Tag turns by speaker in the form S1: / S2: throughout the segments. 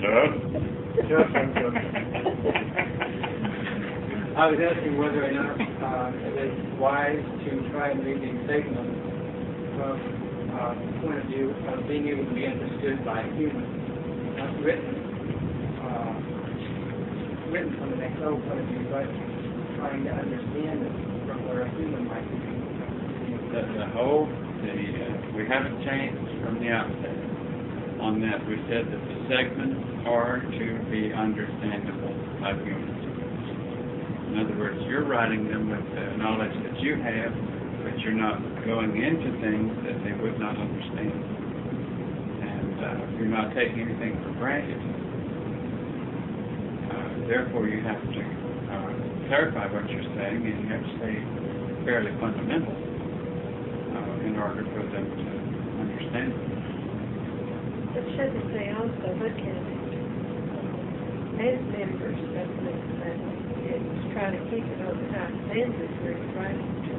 S1: I was asking whether or not it's wise to try and read these segments from the point of view of being able to be understood by humans, not written from an Excel point of view, but trying to understand it from where a human might be.
S2: We haven't changed from the outset on that. We said that the segments are to be understandable by humans. In other words, you're writing them with the knowledge that you have, but you're not going into things that they would not understand. And you're not taking anything for granted. Therefore, you have to clarify what you're saying, and you have to say fairly fundamental in order for them to understand it.
S3: But shouldn't they also look at it as members of the family and try to keep it on the high standard where it's writing to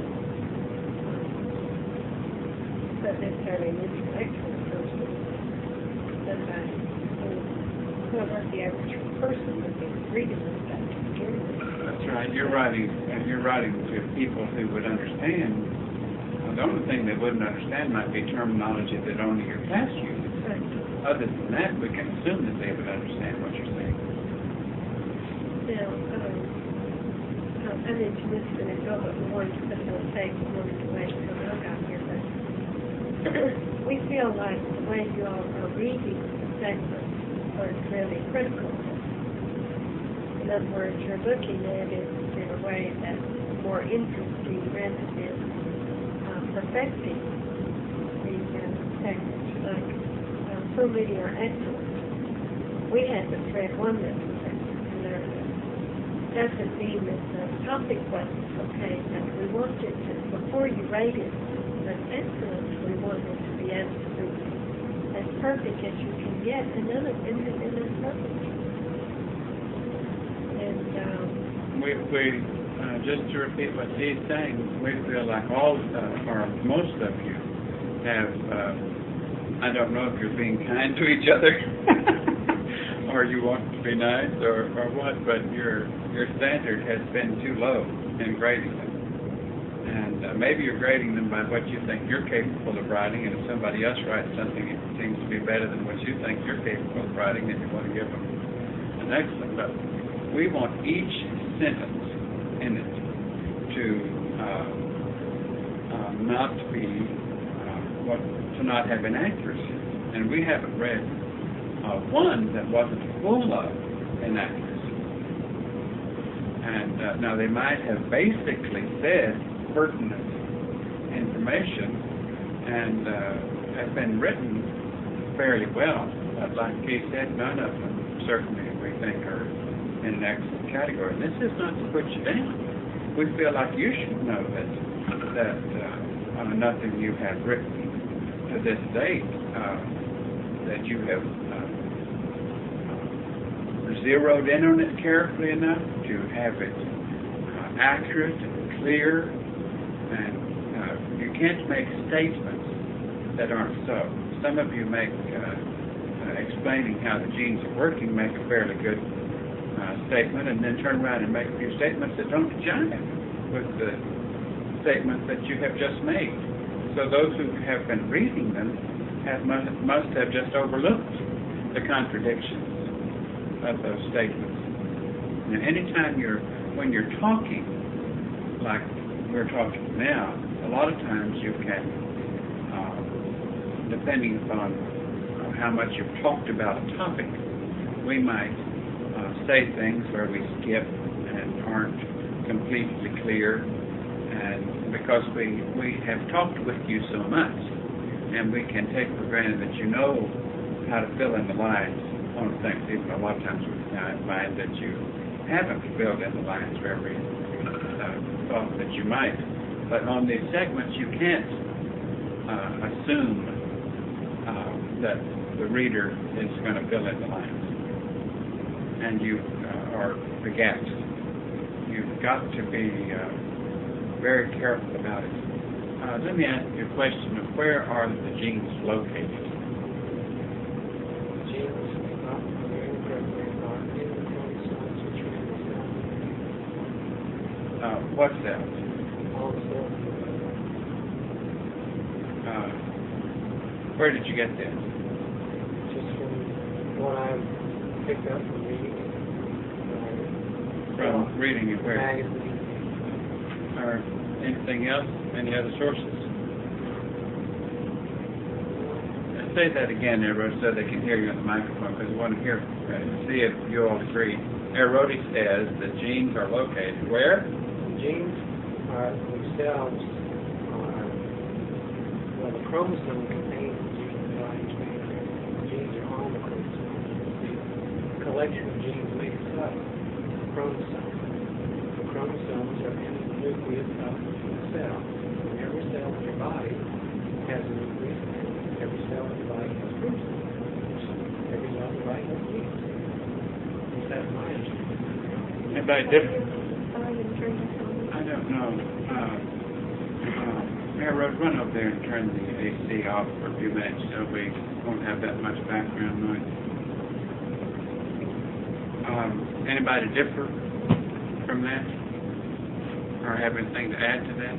S3: not necessarily an intellectual person, somebody whoever the average person would be reading this stuff to begin with.
S2: That's right. You're writing to people who would understand. The only thing they wouldn't understand might be terminology that only your class uses.
S3: Right.
S2: Other than that, we can assume that they would understand what you're saying.
S3: Now, I mentioned this a minute ago, but we wanted to put it on tape. We wanted to wait until Doug got here, but we feel like the way you all are reading the segments are really critical. In other words, you're looking at it in a way that's more interesting rather than perfecting the text. Like, so many are excellent. We haven't read one that was excellent. Doesn't mean that the topic wasn't okay, but we want it to, before you rate it as excellent, we want it to be absolutely as perfect as you can get, and then it's perfect. And
S2: just to repeat what he's saying, we feel like all, or most of you have, I don't know if you're being kind to each other, or you want to be nice, or what, but your standard has been too low in grading them. And maybe you're grading them by what you think you're capable of writing, and if somebody else writes something that seems to be better than what you think you're capable of writing, then you want to give them an excellent. But we want each sentence in it to not be to not have inaccuracies, and we haven't read one that wasn't full of inaccuracies. And now they might have basically said pertinent information and have been written fairly well, but like Keith said, none of them certainly we think are in an excellent category. And this is not to put you down. We feel like you should know that nothing you have written to this date that you have zeroed in on it carefully enough to have it accurate and clear, and you can't make statements that aren't so. Some of you make explaining how the genes are working make a fairly good statement, and then turn around and make a few statements that don't jive with the statement that you have just made. So those who have been reading them must have just overlooked the contradictions of those statements. Now, anytime when you're talking, like we're talking now, a lot of times you can, depending upon how much you've talked about a topic, we might say things where we skip and aren't completely clear, and because we have talked with you so much, and we can take for granted that you know how to fill in the lines on things. Even a lot of times we find that you haven't filled in the lines for every thought that you might. But on these segments, you can't assume that the reader is going to fill in the lines, and you or the gaps. You've got to be very careful about it. Let me ask you a question of where are the genes located?
S1: Genes not
S2: What cells?
S1: all the stuff.
S2: Where did you get this?
S1: Just from what I picked up from reading
S2: From reading it where?
S1: magazines.
S2: Or anything else? Any other sources? Say that again, everyone, so they can hear you on the microphone, because I want to hear, see if you all agree. Rhodey says that genes are located where?
S1: Genes are themselves well, the chromosome contains the gene that I explained earlier. Genes are on the chromosome. The collection of genes makes up the chromosome. The chromosomes are in the nucleus of the cell. And every cell in your body has a nucleus. Every cell in your body has chromosomes. Every cell in your body has genes. Is that my understanding?
S2: Anybody different?
S3: I
S2: I don't know. Mayor Rose, run over there and turn the AC off for a few minutes so we won't have that much background noise. Anybody differ from that? Or have anything to add to that?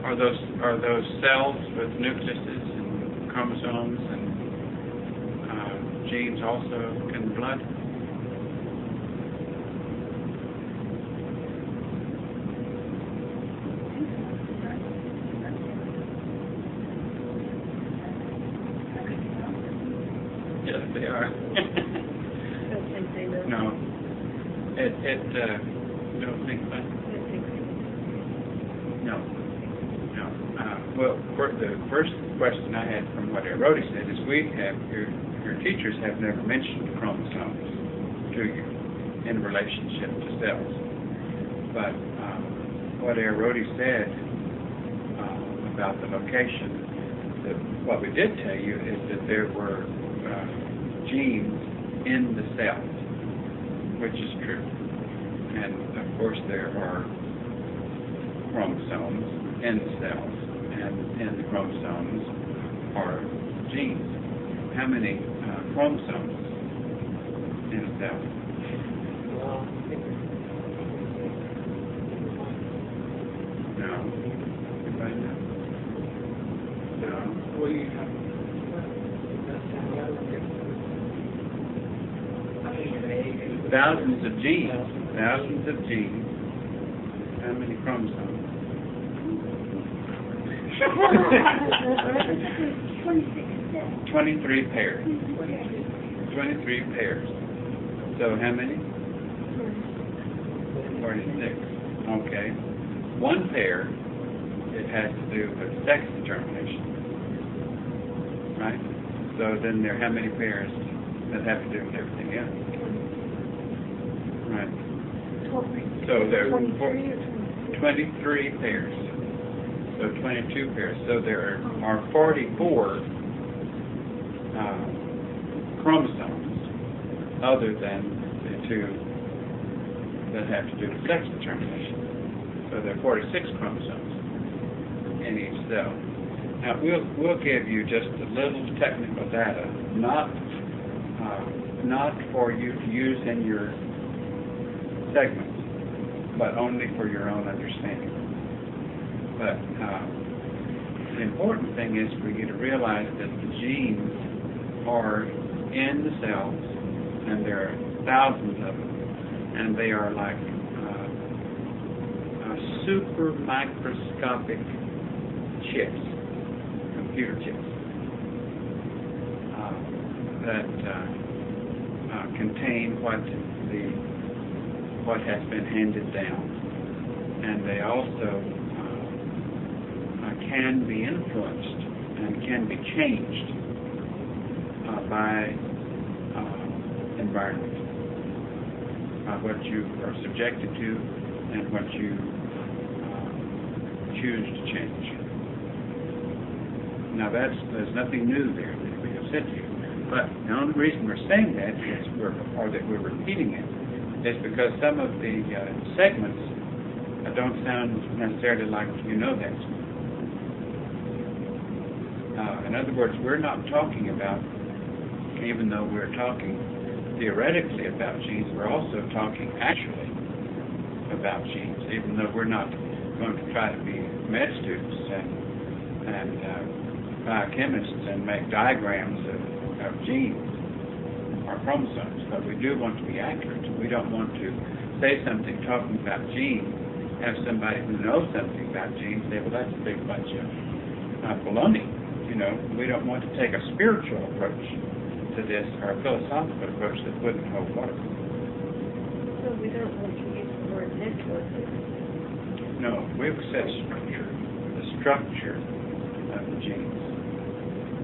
S2: Are those cells with nucleuses and chromosomes and genes also in the blood? Yes, they are.
S3: don't think they know.
S2: No. You don't think that?
S3: I don't think so.
S2: No. No. Well, the first question I had from what Rhodey said is your teachers have never mentioned chromosomes to you in relationship to cells. But what Rhodey said about the location, what we did tell you is that there were genes in the cells, which is true. And of course there are chromosomes in the cells, and in the chromosomes are genes. How many chromosomes in a cell?
S1: Well, I think
S2: No. Anybody know? No.
S1: well, you have
S2: Thousands of genes. Thousands of genes. How many chromosomes? 23 pairs. 23 pairs. So how many? 46. Okay. One pair, it has to do with sex determination. Right? So then there are how many pairs that have to do with everything else? Right. So there are 23 pairs. So 22 pairs. So there are 44 chromosomes other than the two that have to do with sex determination. So there are 46 chromosomes in each cell. Now we'll give you just a little technical data, not for you to use in your segments, but only for your own understanding. But the important thing is for you to realize that the genes are in the cells, and there are thousands of them, and they are like super microscopic chips, computer chips, that contain what has been handed down, and they also can be influenced and can be changed by environment, what you are subjected to and what you choose to change. Now there's nothing new there that we have said to you, but the only reason we're saying that is that we're repeating it is because some of the segments don't sound necessarily like you know that. In other words, we're not talking about, even though we're talking theoretically about genes, we're also talking actually about genes, even though we're not going to try to be med students and biochemists and make diagrams of genes or chromosomes, but we do want to be accurate. We don't want to say something talking about genes, have somebody who knows something about genes say, well, that's a big bunch of baloney. You know, we don't want to take a spiritual approach to this or a philosophical approach that wouldn't hold water.
S3: So we don't want to use the word network.
S2: No, we've said structure, the structure of the genes.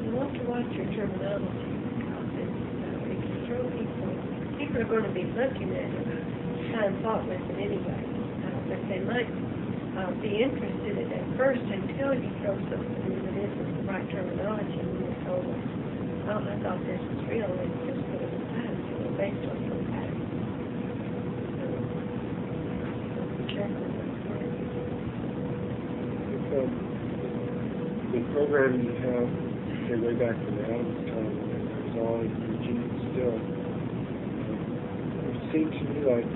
S3: You want to watch your terminology because it can throw people. People are going to be looking at it, time thought with it anyway. But they might be interested in it at first until you throw something in that isn't the right terminology and you told them, oh, I thought this was real and just put it in the past, based on some past. So, be careful with that.
S4: The program you have, say way back from Adam's time, when there was all the genes still, it seemed to me like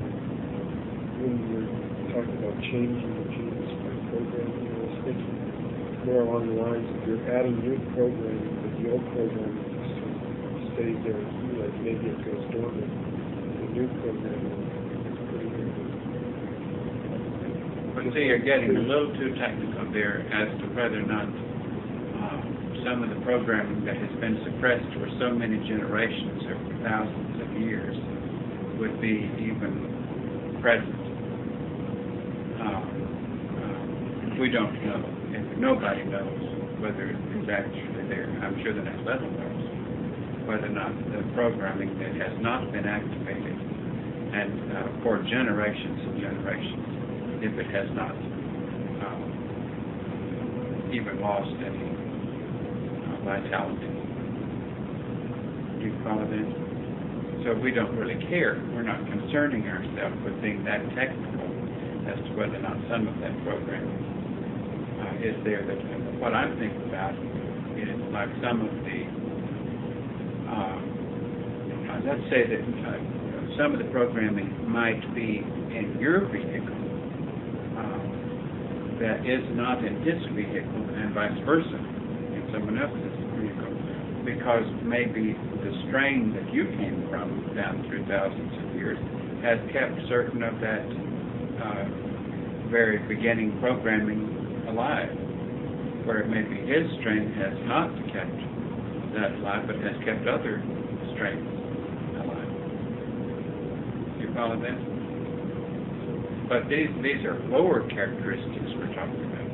S4: when you were talking about changing the genes by programming, I was thinking more along the lines of you're adding new programming, but the old programming just stays there. Like maybe it goes dormant. The new programming is pretty good.
S2: But see, you're getting a little too technical there as to whether or not some of the programming that has been suppressed for so many generations or thousands of years would be even present. We don't know, and nobody knows whether it's actually there. I'm sure the next level knows whether or not the programming that has not been activated and for generations and generations, if it has not even lost any vitality. Do you follow that? So we don't really care. We're not concerning ourselves with being that technical as to whether or not some of that programming is there. That what I'm thinking about is like some of the, let's say that some of the programming might be in your vehicle that is not in this vehicle, and vice versa, in someone else's vehicle, because maybe the strain that you came from down through thousands of years has kept certain of that very beginning programming alive, where maybe his strain has not kept that alive, but has kept other strains alive. You follow that? But these are lower characteristics we're talking about.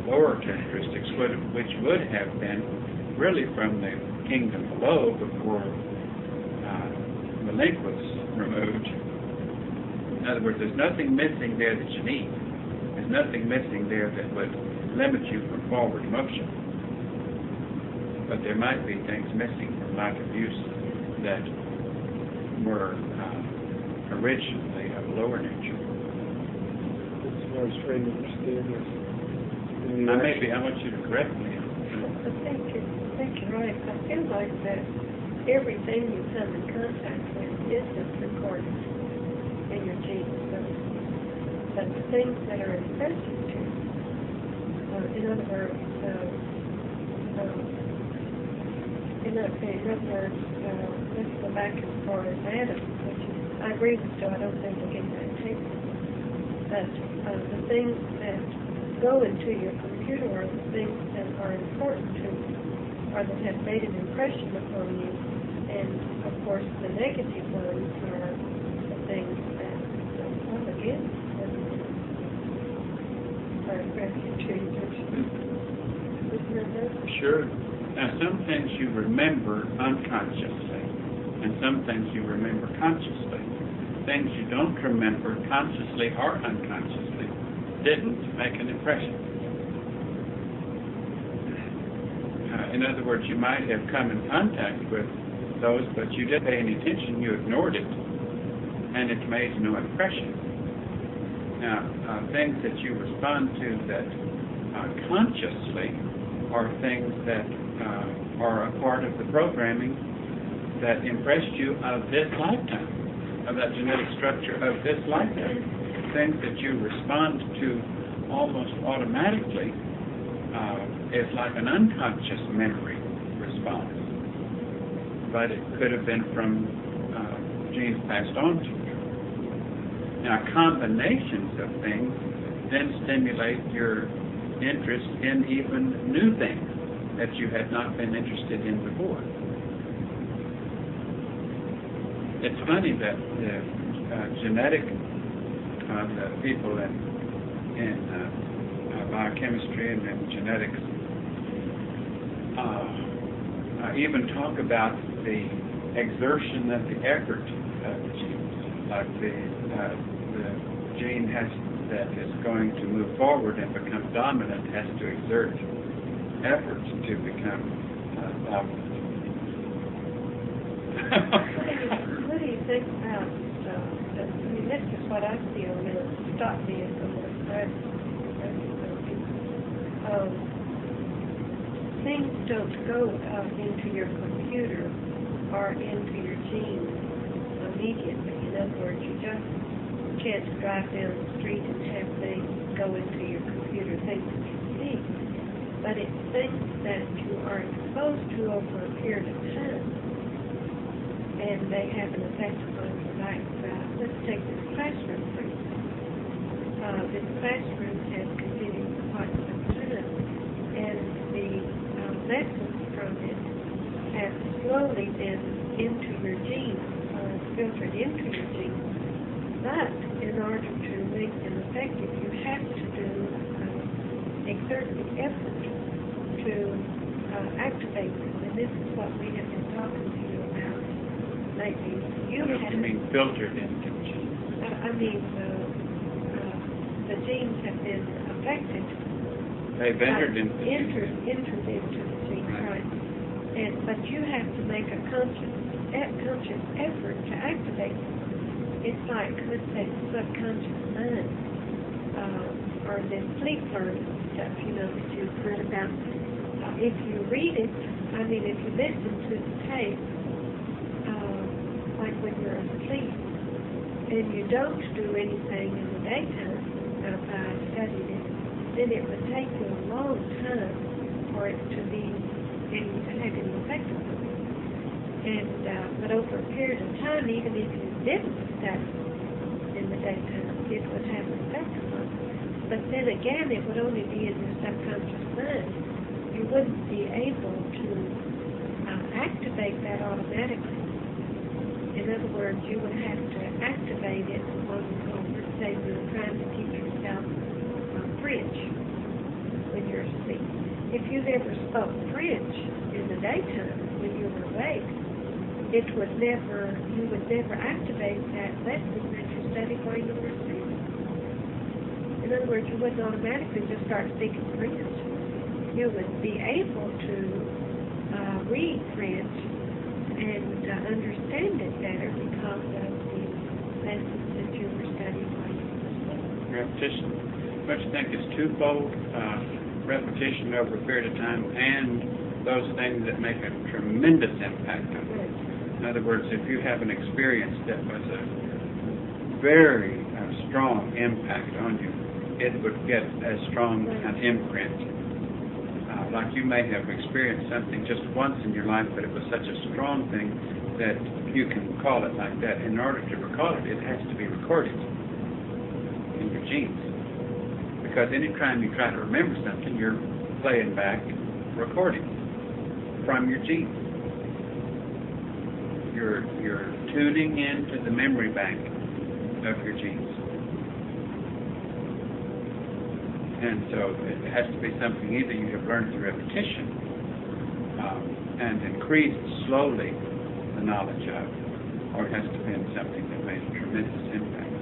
S2: Lower characteristics which would have been really from the kingdom below before the link was removed. In other words, there's nothing missing there that you need. There's nothing missing there that would limit you from forward motion. But there might be things missing from lack of use that were originally of lower nature.
S4: That's what I was trying to understand is
S2: I want you to correct me.
S3: I think you're right. I feel like that everything you come in contact with is just recorded in your genes. But the things that are impressed to you, in other words, let's go back as far as Adam, which is, I agree with you, I don't think we'll get that tape. But the things that go into your computer are the things that are important to you, or that have made an impression upon you. And, of course, the negative ones are the things that, again, are impressive to you. Isn't that right?
S2: Sure. Now, some things you remember unconsciously, and some things you remember consciously. Things you don't remember consciously or unconsciously didn't make an impression. In other words, you might have come in contact with those, but you didn't pay any attention, you ignored it, and it made no impression. Now, things that you respond to that consciously are things that are a part of the programming that impressed you of this lifetime, of that genetic structure of this lifetime. Things that you respond to almost automatically is like an unconscious memory response. But it could have been from genes passed on to you. Now, combinations of things then stimulate your interest in even new things that you had not been interested in before. It's funny that the genetic, the people in biochemistry and in genetics even talk about the exertion of the effort of the genes, like the gene that is going to move forward and become dominant has to exert effort to become dominant.
S3: What do you think about, this is what I feel, and it'll stop me if I'm going to things don't go into your computer or into your genes immediately. In other words, you just can't drive down the street and have things go into your computer, things that you see. But it's things that you are exposed to over a period of time, and they have an effect on your life. Let's take this classroom, for instance. This classroom has continued for quite some time, and the lessons from it have slowly been into your genes, filtered into your genes. But in order to make them effective, you have to exert the effort to activate them. And this is what we have been talking to you about lately.
S2: You mean filtered into genes?
S3: The genes have been affected.
S2: They've entered into the genes.
S3: Entered into the genes, right. But you have to make a conscious effort to activate them. It's like, let's say, the subconscious mind, or the sleep learning stuff, that you've heard about. If you read it, if you listen to the tape, like when you're asleep, and you don't do anything in the daytime, as I studied it, then it would take you a long time for it to have any effect on you. But over a period of time, even if you didn't study in the daytime, it would have an effect on you. But then again, it would only be in your subconscious mind. You wouldn't be able to activate that automatically. In other words, you would have to activate it on, let's say you're trying to teach yourself French when you're asleep. If you've ever spoke French in the daytime when you were awake, you would never activate that lesson that you studied while you were asleep. In other words, you wouldn't automatically just start speaking French. You would be able to read French and understand it better because of the lessons that you were studying while you were asleep.
S2: Repetition. What you think is twofold? Repetition over a period of time and those things that make a tremendous impact on you. In other words, if you have an experience that was a very strong impact on you, it would get a strong imprint. Like you may have experienced something just once in your life, but it was such a strong thing that you can recall it like that. In order to recall it, it has to be recorded in your genes. Because any time you try to remember something, you're playing back recording from your genes. You're tuning into the memory bank of your genes. And so it has to be something either you have learned through repetition and increased slowly the knowledge of, or it has to be something that made a tremendous impact.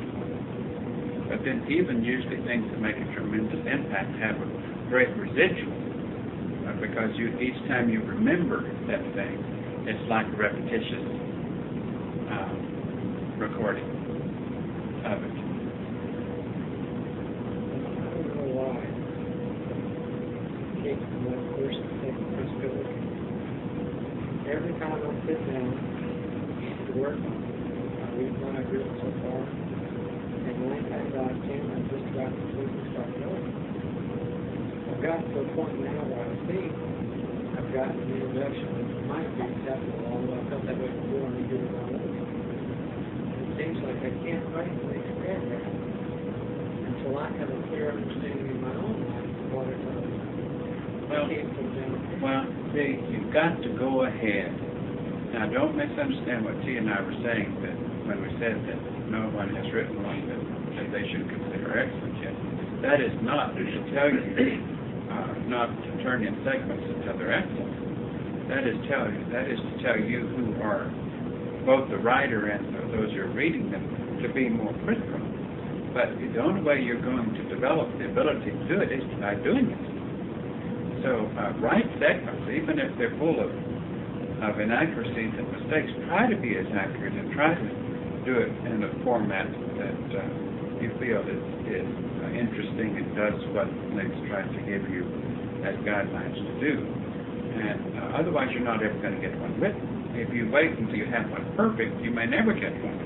S2: But then even usually things that make a tremendous impact have a great residual because each time you remember that thing, it's like a repetitious recording of it.
S1: Every time I sit down to work,
S4: what I've written so far. And 9 times out of 10, I'm just about completely started over. I've gotten to a point now where I think I've gotten the introduction that might be acceptable, although I felt that way before and we did it all over. It seems like I can't write the next paragraph until I have a clear understanding in my own life of what it was.
S2: Well, you've got to go ahead. Now, don't misunderstand what T and I were saying that when we said that no one has written one that they should consider excellent yet. That is not to tell you not to turn in segments until they're excellent. That is to tell you who are both the writer and those who are reading them to be more critical. But the only way you're going to develop the ability to do it is by doing it. So write segments, even if they're full of inaccuracies and mistakes. Try to be as accurate and try to do it in a format that you feel is interesting and does what Link's trying to give you as guidelines to do. And otherwise, you're not ever going to get one written. If you wait until you have one perfect, you may never get one.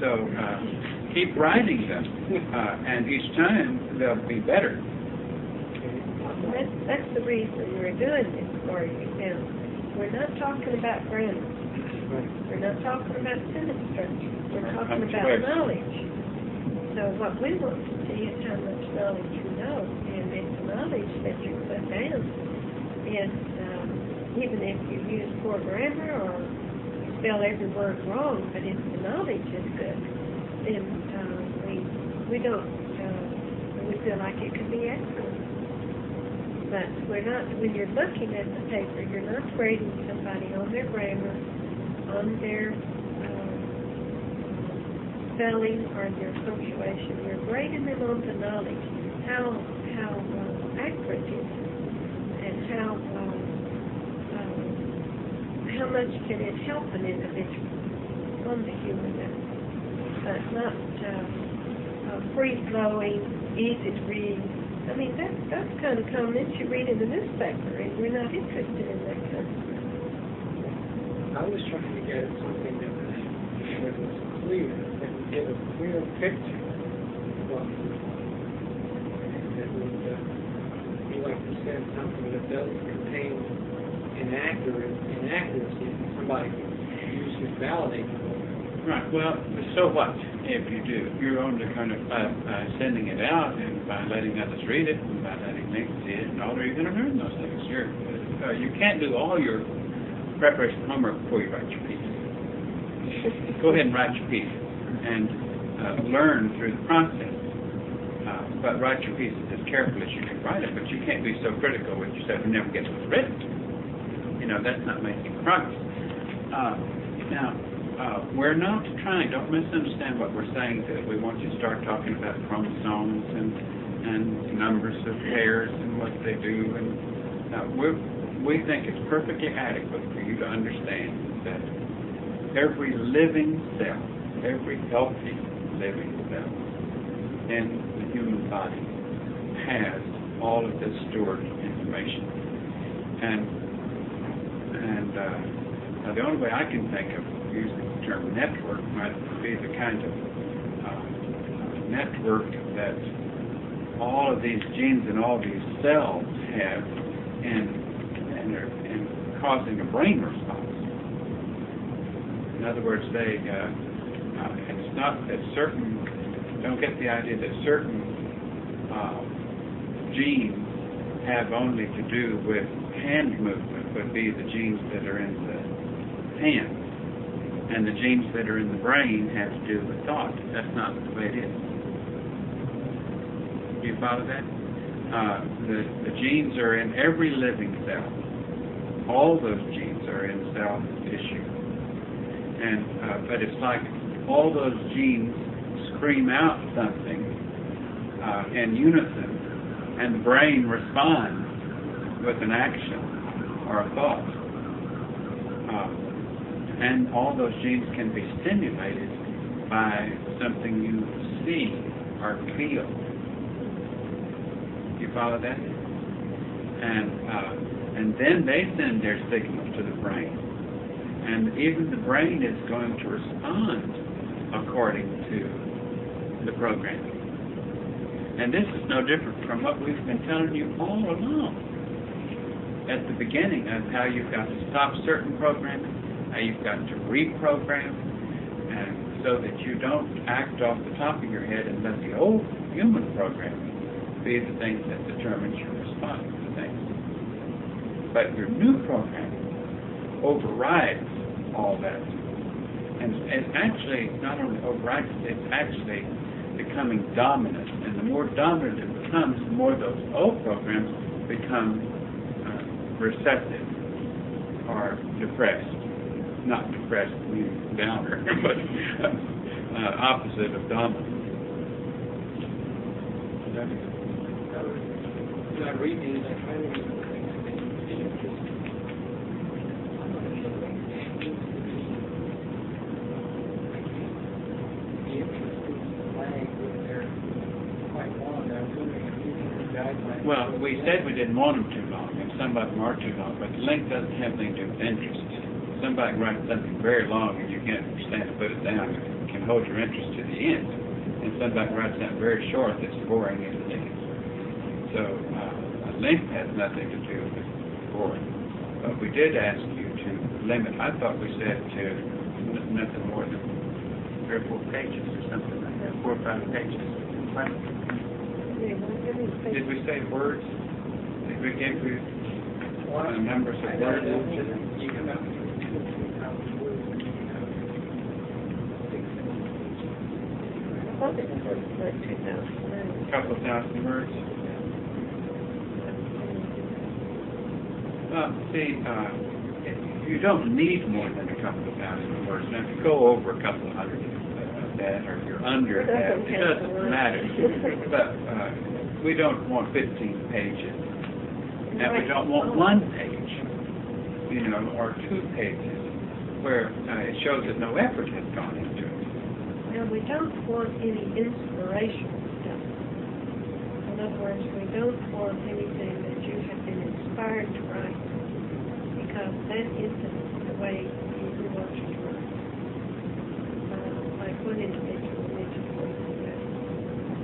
S2: So keep writing them, and each time they'll be better.
S3: That's the reason we're doing this for you now. We're not talking about grammar. We're not talking about sentence structure. We're talking about knowledge. So what we want to see is how much knowledge you know, and it's knowledge that you put down. And even if you use poor grammar or you spell every word wrong, but if the knowledge is good, then we don't we feel like it could be excellent. But we're not. When you're looking at the paper, you're not grading somebody on their grammar, on their spelling or their punctuation. You're grading them on the knowledge, how accurate it is, and how much can it help an individual on the human level, but not free-flowing, easy to read. I mean, that's kind of comments you read in the newspaper, and we're not interested in that kind of stuff.
S4: I was trying to get something that was clear, that would give a clear picture of what that would be like you said, something that doesn't contain inaccuracies that somebody can use to validate the book.
S2: Right. Well, so what if you do? You're only kind of by sending it out and by letting others read it and by letting them see it and all, are you going to learn those things? You can't do all your preparation homework before you write your piece. Go ahead and write your piece and learn through the process. But write your piece as carefully as you can write it, but you can't be so critical with yourself and never get what's written. That's not making progress. We're not trying, don't misunderstand what we're saying, that we want you to start talking about chromosomes and numbers of pairs and what they do. And we think it's perfectly adequate for you to understand that every living cell, every healthy living cell in the human body has all of this stored information. And the only way I can think of using the term network might be the kind of network that all of these genes and all these cells have in causing a brain response. In other words, it's not that certain, don't get the idea that certain genes have only to do with hand movement, would be the genes that are in the hand. And the genes that are in the brain have to do with thought. That's not the way it is. Do you follow that? The genes are in every living cell. All those genes are in cell tissue. And but it's like all those genes scream out something in unison, and the brain responds with an action or a thought. And all those genes can be stimulated by something you see or feel. You follow that? And then they send their signals to the brain. And even the brain is going to respond according to the programming. And this is no different from what we've been telling you all along at the beginning of how you've got to stop certain programming, how you've got to reprogram, and so that you don't act off the top of your head and let the old human programming be the thing that determines your response to things. But your new programming overrides all that. And actually, not only overrides it, it's actually becoming dominant. And the more dominant it becomes, the more those old programs become receptive or depressed. Not depressed, meaning downer, but opposite of dominant.
S1: When I read these, I try to read the things that make me interested. The interesting flag with their quite long. I was wondering if you can guidelines.
S2: Well, we said we didn't want them too long, and some of them are too long, but the length doesn't have anything to do with interest. Somebody writes something very long and you can't understand it, put it down, it can hold your interest to the end. And somebody writes something very short that's boring in the end. So length has nothing to do with boring. But we did ask you to limit, I thought we said to nothing more than 3 or 4 pages or something like that, 4 or 5 pages. Right? Did we say words? Did we give you numbers of words?
S1: You come out with 2,000 or 3,000 words and you have 6
S3: I thought it was like 2,000.
S2: A couple of thousand words. See, you don't need more than a couple of thousand words. Now, if you go over a couple of hundred of that, or you're under that, it doesn't matter. But we don't want 15 pages. And we don't want 1 page, or 2 pages, where it shows that no effort has gone into it.
S3: Now, we don't want any inspirational stuff. In other words, we don't want anything that you have been inspired to write, because that isn't the way we want you to write. Like one individual mentioned one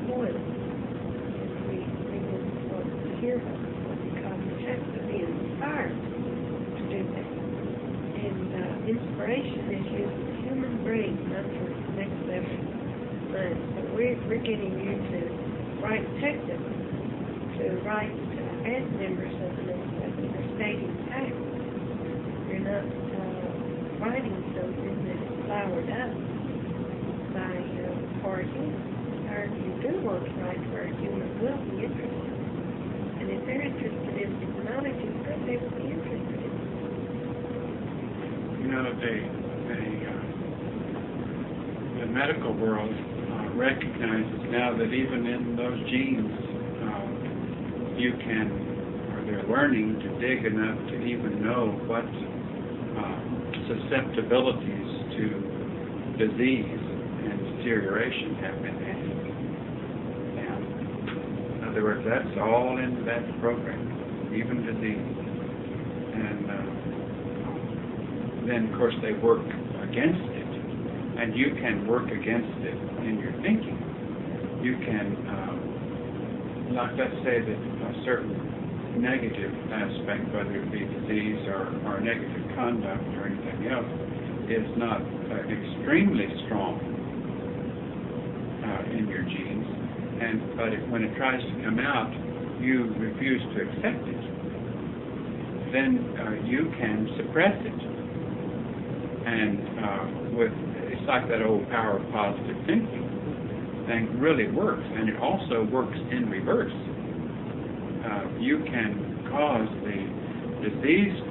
S3: poem, and we didn't want to hear her, because you have to be inspired to do that. And inspiration is using the human brain, not your next level mind. So we're getting you to write technically, to write as members of the next level. You're stating facts. You're not writing something that's flowered up by for a human. Or you do want to write where a human will be interested. And if they're interested in technology, then they will be interested in it.
S2: The medical world recognizes now that even in those genes, you can, or they're learning to dig enough to even know what susceptibilities to disease and deterioration have been added. Now, in other words, that's all in that program, even disease. And then, of course, they work against it, and you can work against it in your thinking. You can, like, let's say that a certain negative aspect, whether it be disease or negative conduct or anything else, is not extremely strong in your genes, but when it tries to come out, you refuse to accept it. Then you can suppress it. And it's like that old power of positive thinking thing really works, and it also works in reverse. You can cause the diseased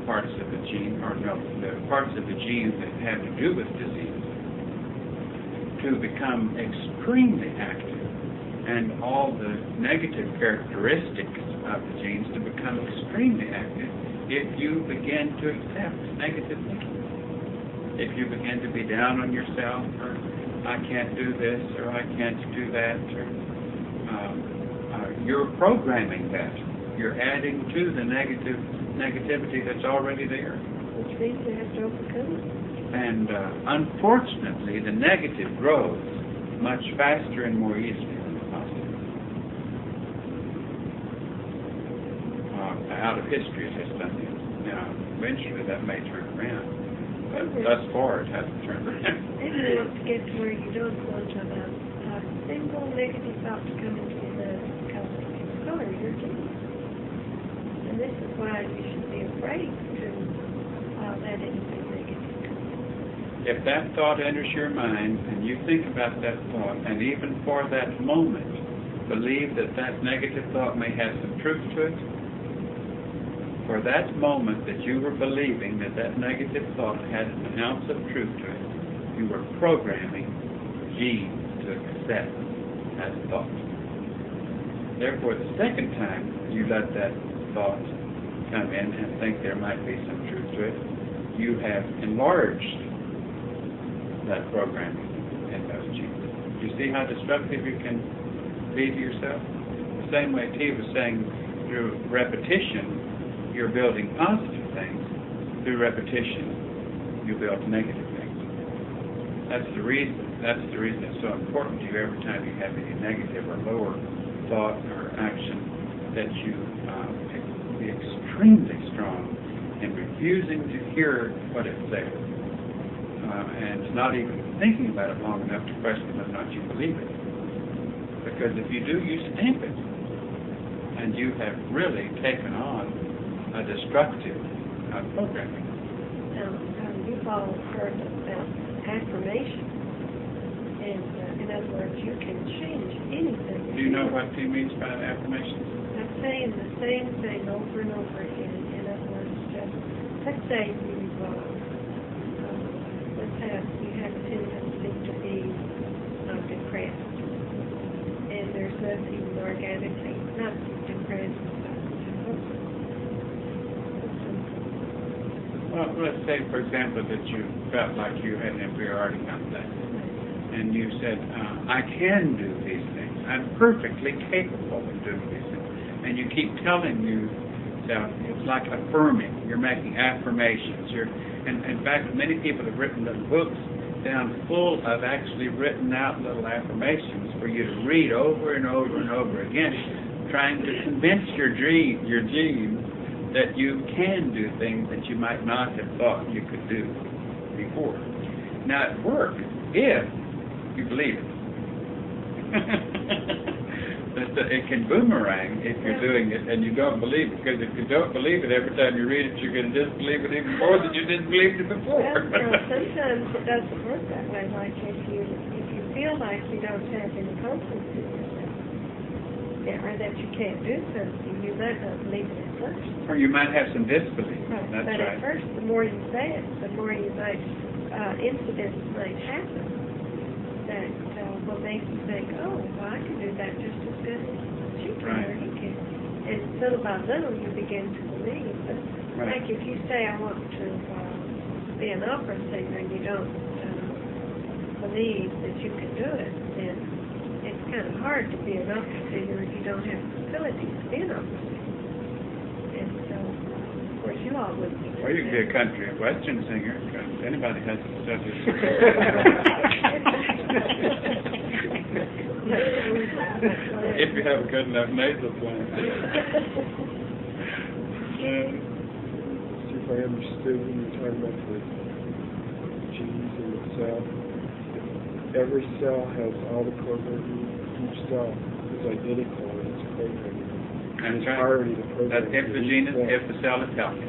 S2: parts of the gene, the parts of the gene that have to do with disease, to become extremely active, and all the negative characteristics of the genes to become extremely active if you begin to accept negative thinking. If you begin to be down on yourself, or I can't do this, or I can't do that, or you're programming that. You're adding to the negative negativity that's already there.
S3: Which means we have to overcome it.
S2: And unfortunately, the negative grows much faster and more easily than the positive. Out of history, it has done this. Now, eventually that may turn around, but thus far it hasn't turned around.
S3: And you want to get to where you don't want to have a single negative thought to come into your mind because it can color your genes. And this is why you should be afraid to let anything negative come.
S2: If that thought enters your mind and you think about that thought, and even for that moment, believe that that negative thought may have some truth to it, for that moment that you were believing that that negative thought had an ounce of truth to it, you were programming genes to accept that thought. Therefore, the second time you let that thought come in and think there might be some truth to it, you have enlarged that programming in those genes. You see how destructive you can be to yourself? The same way T was saying, through repetition, you're building positive things. Through repetition, you build negative things. That's the reason it's so important to you every time you have any negative or lower thought or action that you be extremely strong in refusing to hear what it says and not even thinking about it long enough to question whether or not you believe it. Because if you do, you stamp it. And you have really taken on a destructive programming.
S3: Now, you've all heard about affirmation. And in other words, you can change anything.
S2: Do you know what T means by affirmation?
S3: I'm saying the same thing over and over again. In other words, just, let's say you have a tendency to be depressed. And there's nothing organically not depressed about it.
S2: Well, let's say, for example, that you felt like you had an inferiority complex. And you said, I can do these things. I'm perfectly capable of doing these things. And you keep telling yourself, it's like affirming. You're making affirmations. And in fact, many people have written little books down full of actually written out little affirmations for you to read over and over and over again, trying to convince your genes that you can do things that you might not have thought you could do before. Now, it works if you believe it. It can boomerang if you're doing it and you don't believe it, because if you don't believe it every time you read it, you're going to disbelieve it even more than you disbelieved it before.
S3: Well, sometimes it doesn't work that way. Like if you feel like you don't have any confidence in yourself, or that you can't do something, you might not believe it at first.
S2: Or you might have some disbelief.
S3: Right.
S2: That's
S3: but
S2: right.
S3: At first, the more you say it, the more you might incidents might happen that will make you think, oh, well, I can do that just as good as she can
S2: Right.
S3: or he can. And little by little, you begin to believe. But
S2: Right.
S3: like if you say, I want to be an opera singer, and you don't believe that you can do it, then it's kind of hard to be an opera singer if you don't have the facilities to be an opera singer. And so, of course, you all wouldn't be.
S2: Well, you can be a country and western singer, because anybody has to study. If you have a good enough nasal plant.
S4: See if I understood when you were talking about the genes in the cell. Every cell has all the programming. Each cell is identical in its programming.
S2: That's
S4: It's
S2: right.
S4: already the programming.
S2: That's if the
S4: for
S2: gene
S4: each
S2: is,
S4: cell.
S2: if the cell is healthy.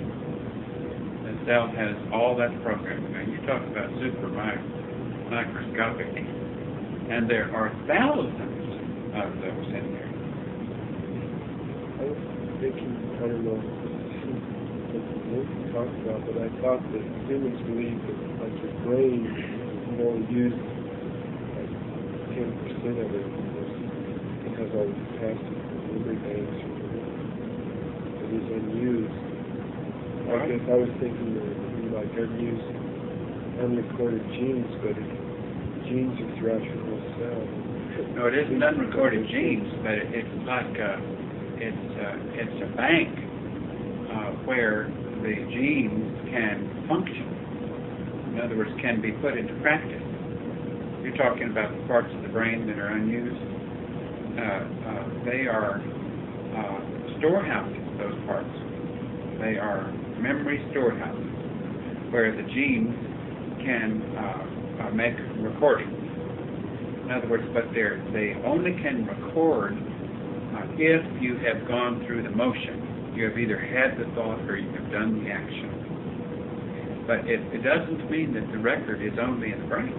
S2: The cell has all that programming. Now, you talk about super microscopic, and there are thousands of those in there.
S4: I was thinking, I don't know what you talked about, but I thought that humans believe that like your brain, you only use like 10% of it because all these capacity for memory banks that is unused. I guess I was thinking that it would be like unused, unrecorded genes, but genes are throughout your whole cell.
S2: No, it isn't unrecorded genes, but it's like it's a bank where the genes can function. In other words, can be put into practice. You're talking about the parts of the brain that are unused. They are storehouses, those parts. They are memory storehouses where the genes can make recordings. In other words, but they only can record if you have gone through the motion. You have either had the thought or you have done the action. But it doesn't mean that the record is only in the brain.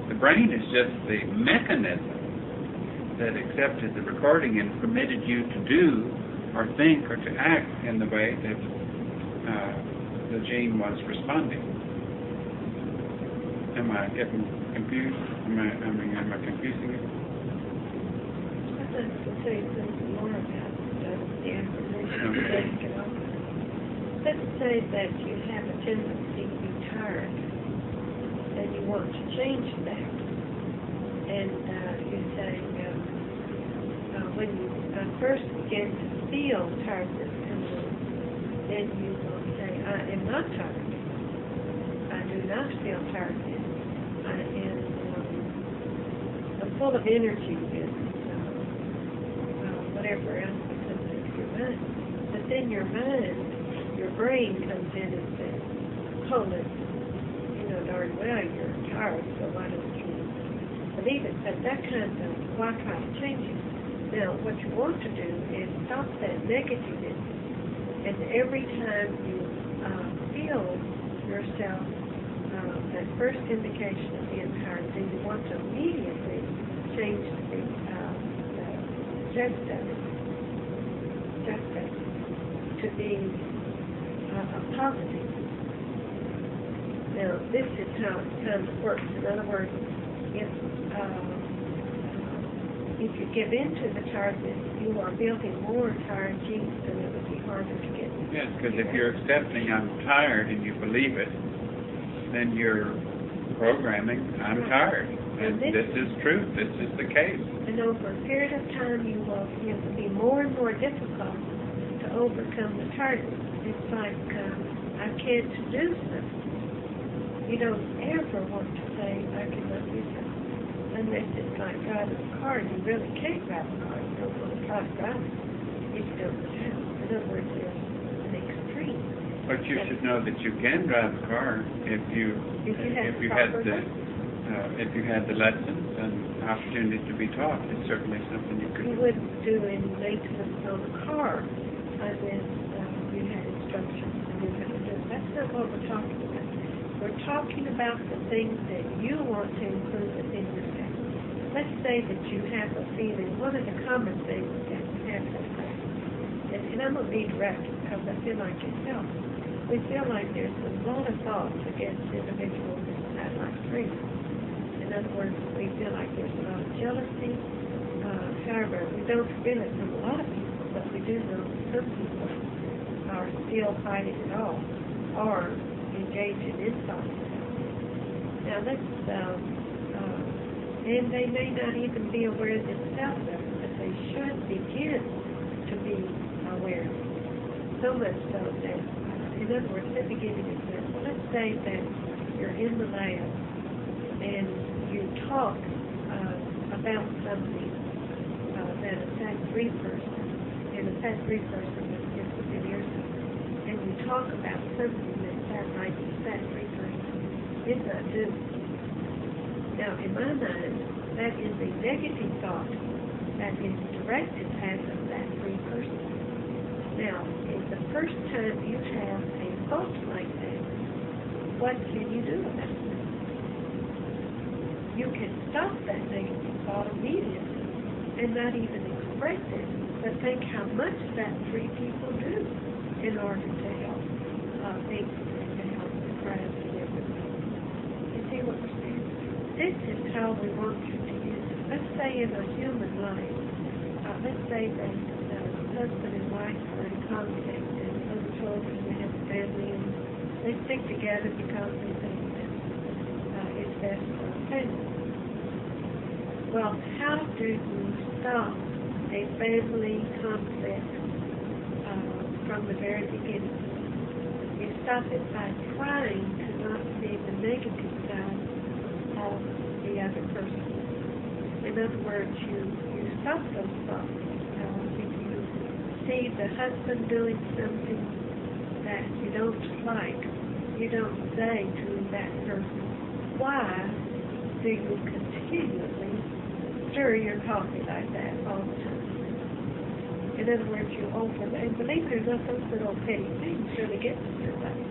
S2: The brain is just the mechanism that accepted the recording and permitted you to do or think or to act in the way that the gene was responding. Am I getting confused? Am I confusing you?
S3: I'd like to say something more about the affirmation. Let's say that you have a tendency to be tired and you want to change that. And you say, when you first begin to feel tiredness coming on, then you will say, I am not tired. I do not feel tiredness. I am I'm full of energy and whatever else comes into your mind. But then your mind, your brain comes in and says, hold it, darn well you're tired, so why don't you believe it? But that kind of, why try to change it? Now, what you want to do is stop that negativeness, and every time you feel yourself, that first indication of being tired, then you want to immediately change the juxtaposition to be a positive. Now, this is how it kind of works. In other words, if you give into the tiredness, you are building more tired genes, and it would be harder to get.
S2: Yes, because if you're accepting I'm tired and you believe it, then you're programming I'm tired. And this is true. This is the case.
S3: And over a period of time, it will be more and more difficult to overcome the tiredness. It's like, I can't do something. You don't ever want to say, I cannot do something. Unless it's like driving a car, you really can't drive a car. You don't want to try to drive it if you don't know how. In other words, there's an extreme.
S2: But you should know that you can drive a car if you had the lessons and opportunity to be taught. It's certainly something you could do.
S3: You wouldn't do any maintenance on a car unless you had instructions and knew how to do it. That's not what we're talking about. We're talking about the things that you want to include within yourself. Let's say that you have a feeling, one of the common things that we have to say, and I'm going to be direct because I feel like it helps. We feel like there's a lot of thoughts against individuals that like freedom. In other words, we feel like there's a lot of jealousy. However, we don't feel it from a lot of people, but we do know that some people are still fighting it all or engaging in thoughts. Now, and they may not even be aware themselves of it, but they should begin to be aware. So much so that, in other words, let me give you an example. Let's say that you're in the lab and you talk about something that a Fat-3 person, and a Fat-3 person is just within earshot, and you talk about something that the Fat-3 person did not do. Now, in my mind, that is a negative thought that is directed at the Fat-3 person. Now, if the first time you have a thought like that, what can you do about it? You can stop that negative thought immediately and not even express it, but think how much Fat-3 people do in order to help people and to help the crowd and everything. You see what we're saying? This is how we want you to use it. Let's say in a human life, let's say that husband and wife are in conflict and little children, they have a family, and they stick together because they think that it's best for the family. Well, how do you stop a family conflict from the very beginning. You stop it by trying to not see the negative side of the other person. In other words, you stop those thoughts. If you see the husband doing something that you don't like, you don't say to that person, why do you continually stir your coffee like that all the time? In other words, you offer, and believe it or not, those little petty things really get to somebody.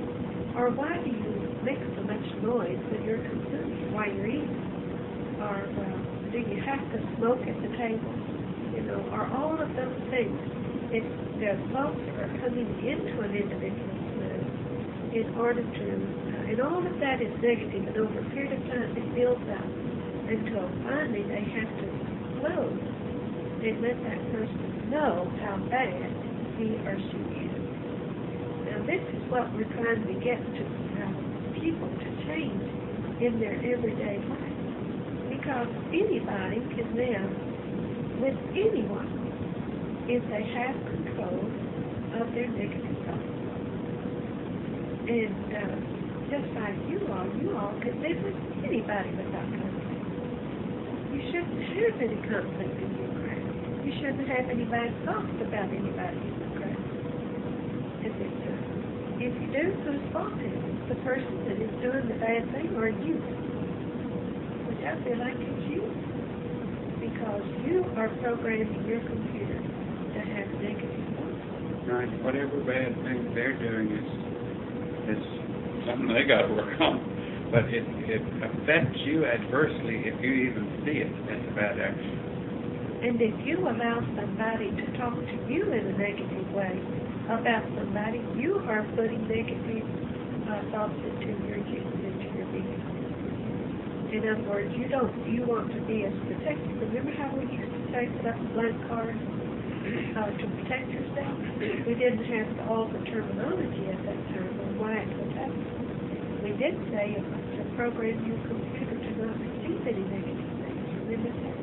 S3: Or why do you make so much noise when you're consuming, while you're eating? Or do you have to smoke at the table? You know, or all of those things. If the thoughts are coming into an individual's mind in order to, and all of that is negative, and over a period of time it builds up until finally they have to close and let that person know how bad he or she is. Now this is what we're trying to get to people to change in their everyday life. Because anybody can live with anyone if they have control of their negative thoughts. And just like you all can live with anybody without conflict. You shouldn't have any conflict in your craft. You shouldn't have any bad thoughts about anybody in your craft. If you do, whose fault is it? The person that is doing the bad thing or you? Which I feel like it's you. Because you are programming your computer to have negative thoughts.
S2: Right. Whatever bad thing they're doing is something they got to work on. But it affects you adversely if you even see it as a bad action.
S3: And if you allow somebody to talk to you in a negative way about somebody, you are putting negative thoughts into your being. In other words, you want to be as protected. Remember how we used to say put up a blank card to protect yourself? We didn't have all the terminology at that time on why it was happening. We did say to program your computer to not receive any negative things. Remember that?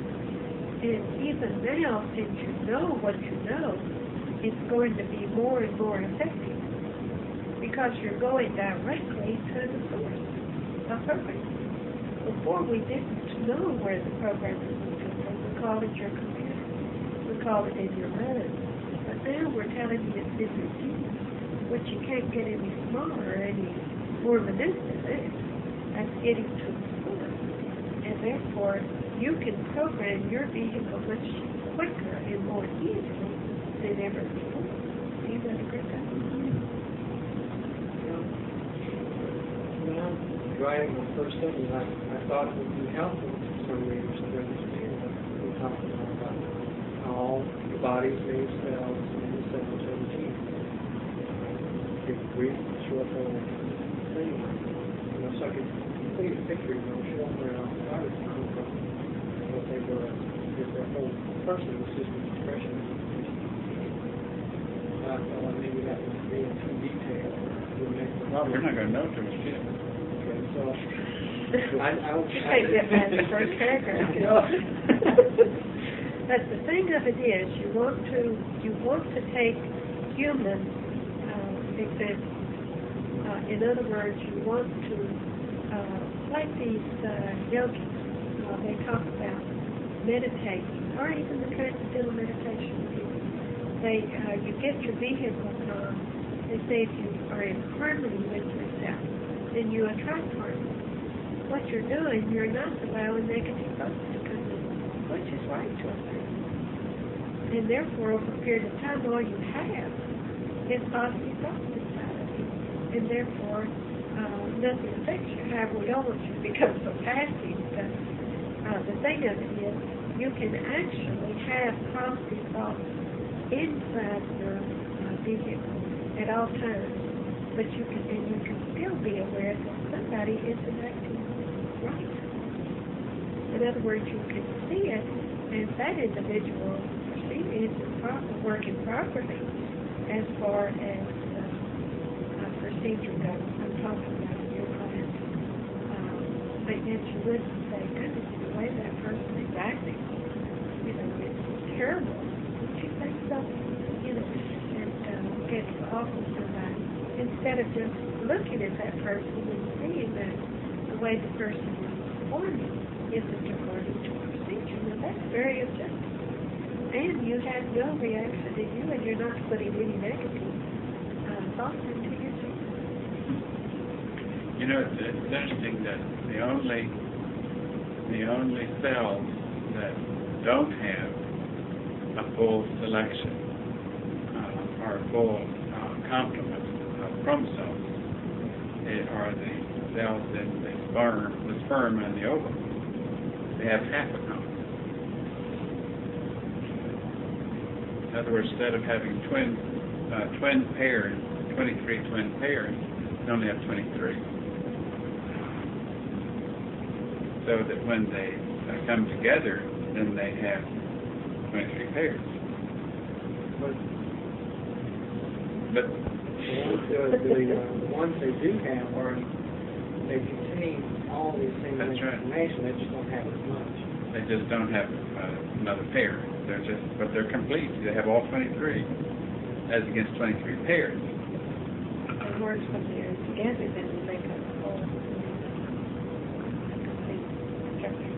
S3: And even now, since you know what you know, it's going to be more and more effective because you're going directly to the source of programming. Before we didn't know where the program was coming from. We called it your computer. We called it in your mind. But now we're telling you it's in your genius, which you can't get any smaller or any more minute than that. That's getting to the source. And therefore, you can program your vehicle much quicker and more easily than ever before. Do you agree with that?
S1: When I'm driving the first thing, I thought it would be helpful to some readers to understand what we're talking about all the body's made cells and the cells are the genes. If we show up on the thing, so I could complete a picture, show them where our bodies come from, what they were, if their whole person was just an expression. I thought maybe that would be too detailed.
S2: Well, we're not going to know till we see it.
S1: Okay, so
S3: You can't get past the first paragraph. But the thing of it is, you want to take human examples. In other words, you want to like these yogis. They talk about meditating, or even the transcendental meditation. You get your vehicle calm. They say if you are in harmony with yourself, then you attract harmony. What you're doing, you're not allowing negative thoughts to come in, which is right to a person. And therefore, over a period of time, all you have is positive thoughts inside of you. And therefore, nothing affects you. However, we don't want you to become so passive. But the thing of it is, you can actually have positive thoughts inside your vehicle at all times. But you can still be aware that somebody isn't acting right. In other words, you can see it, and that individual isn't working properly as far as procedure goes. I'm talking about your class. But yet you wouldn't say, goodness, the way that person is acting, it's terrible. Don't you think so? And gets off of somebody, instead of just looking at that person and seeing that the way the person is performing isn't according to procedure. Now, that's very objective. And you have no reaction in you, and you're not putting any negative thoughts into your team.
S2: You know, it's interesting that the only cells that don't have a full selection or a full complement of chromosomes are the cells in the sperm and the ovum. They have half a chromosome. In other words, instead of having twin pairs, 23 twin pairs, they only have 23. So that when they come together, then they have 23 pairs. But
S1: the ones they do have are, they contain all the same
S2: That's right.
S1: information, they just don't have as much.
S2: they just don't have another pair. But they're complete. They have all 23 as against 23 pairs.
S3: The words when they're together then they make up the whole complete structure.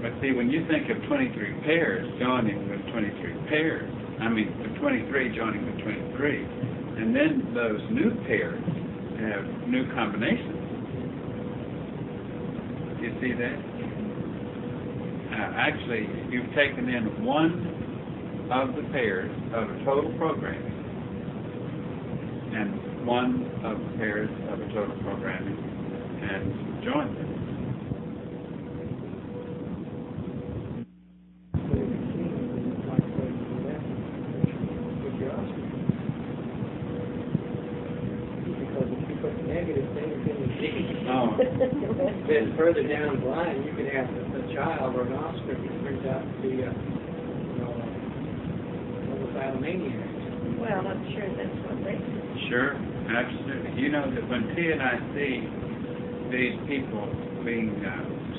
S2: But see, when you think of 23 pairs joining with 23 pairs, I mean, the 23 joining with 23, and then those new pairs have new combinations. Do you see that? Actually, you've taken in one of the pairs of a total programming and one of the pairs of a total programming and joined them.
S1: Then further down the line, you could have a child or an offspring that turns out to be a homicidal-maniac.
S3: Well, I'm sure that's what they do.
S2: Sure, absolutely. You know that when Tia and I see these people being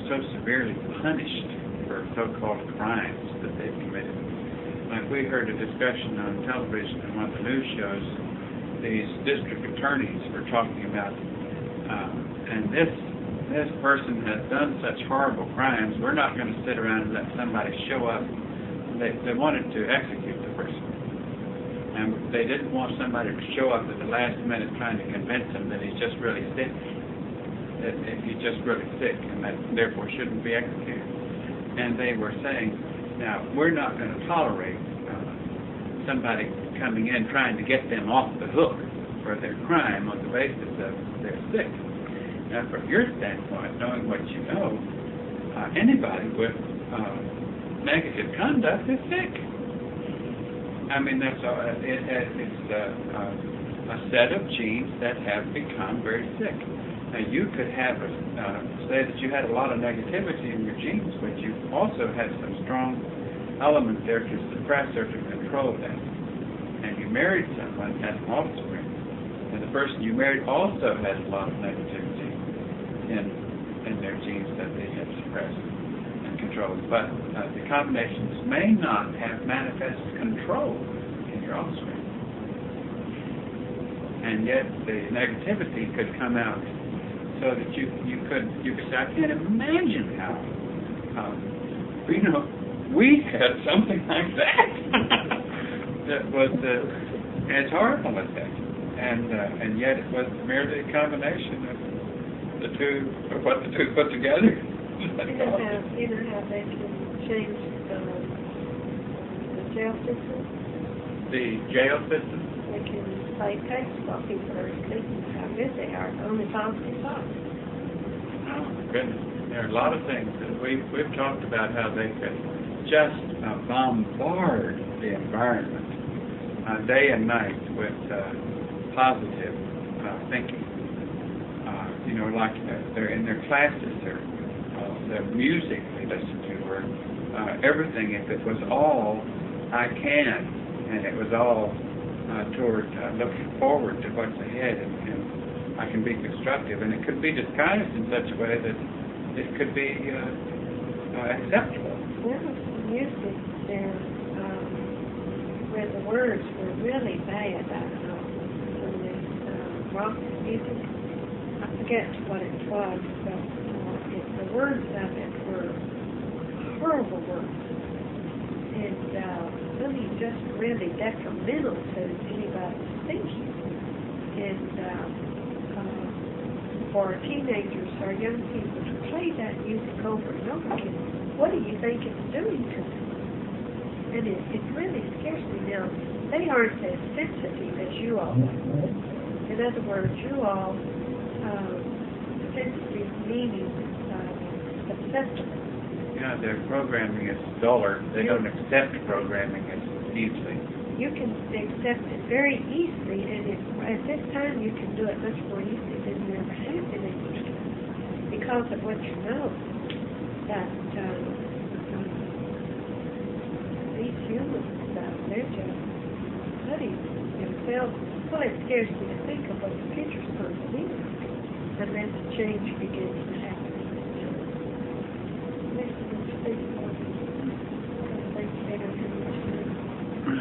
S2: so severely punished for so-called crimes that they've committed, like we heard a discussion on television in one of the news shows, these district attorneys were talking about, and this person has done such horrible crimes, we're not going to sit around and let somebody show up. They wanted to execute the person. And they didn't want somebody to show up at the last minute trying to convince him that he's just really sick. That he's just really sick and that therefore shouldn't be executed. And they were saying, now, we're not going to tolerate somebody coming in trying to get them off the hook for their crime on the basis of they're sick. Now, from your standpoint, knowing what you know, anybody with negative conduct is sick. I mean, that's it's a set of genes that have become very sick. Now, you could have say that you had a lot of negativity in your genes, but you also had some strong element there to suppress or to control that. And you married someone, had an offspring, and the person you married also had a lot of negativity in their genes that they had suppressed and controlled. But the combinations may not have manifest control in your offspring. And yet the negativity could come out so that you could say, I can't imagine how we had something like that that was as horrible as that. And yet it was merely a combination of the two, of what the two put together.
S3: You know how they can change the jail system?
S2: The jail system?
S3: They can play tapes while people are sleeping, how good they are, only positive thoughts.
S2: Oh, my goodness. There are a lot of things that we've talked about how they could just bombard the environment day and night with positive thinking. Like they're in their classes, the music they listen to, or everything. If it was all I can, and it was all toward looking forward to what's ahead, and I can be constructive, and it could be disguised in such a way that it could be acceptable.
S3: There was some music there where the words were really bad. I don't know. rock music. I forget what it was, but the words of it were horrible words. And really just really detrimental to anybody's thinking. And for teenagers or young people to play that music over and over again, what do you think it's doing to them? And it really scares me. Now, they aren't as sensitive as you all are. In other words, you all, sensitive meaning acceptable.
S2: Yeah, their programming is duller. They don't accept programming as easily.
S3: You can accept it very easily, and at this time you can do it much more easily than you ever have been able to, because of what you know. That these humans, they're just studying themselves. Well, it scares me to think of what the future's going to be unless change begins to